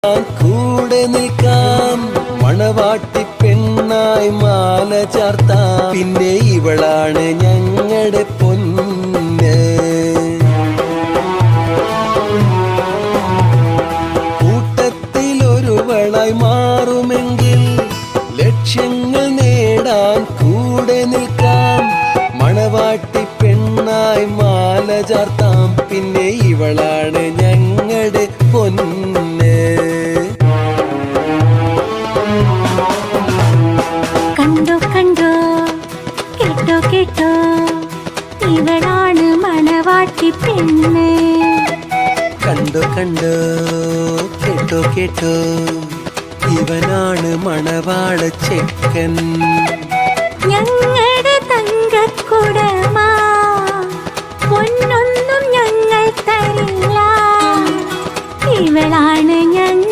കൂടെ നിൽക്കാം, മണവാട്ടി പെണ്ണായി മാല ചാർത്താം. പിന്നെ ഇവളാണ് ഞങ്ങളുടെ പൊന്ന്. കൂട്ടത്തിലൊരുവളായി മാറുമെങ്കിൽ ലക്ഷ്യങ്ങൾ നേടാൻ കൂടെ നിൽക്കാം, മണവാട്ടി പെണ്ണായി മാല ചാർത്താം. പിന്നെ ഇവളാണ് ഞങ്ങളുടെ പൊന്ന്. കണ്ടോ കണ്ടോ കേട്ടോ കേട്ടോ, ഇവളാണ് മണവാട്ടി പെണ്ണ്. കണ്ടോ കണ്ടോ കേട്ടോ കേട്ടോ, ഇവനാണ് മണവാള ചെക്കൻ. ഞങ്ങളുടെ തങ്കക്കുടമാ, പൊന്നൊന്നും ഞങ്ങൾ തരില്ല, ഇവളാണ് ഞങ്ങൾ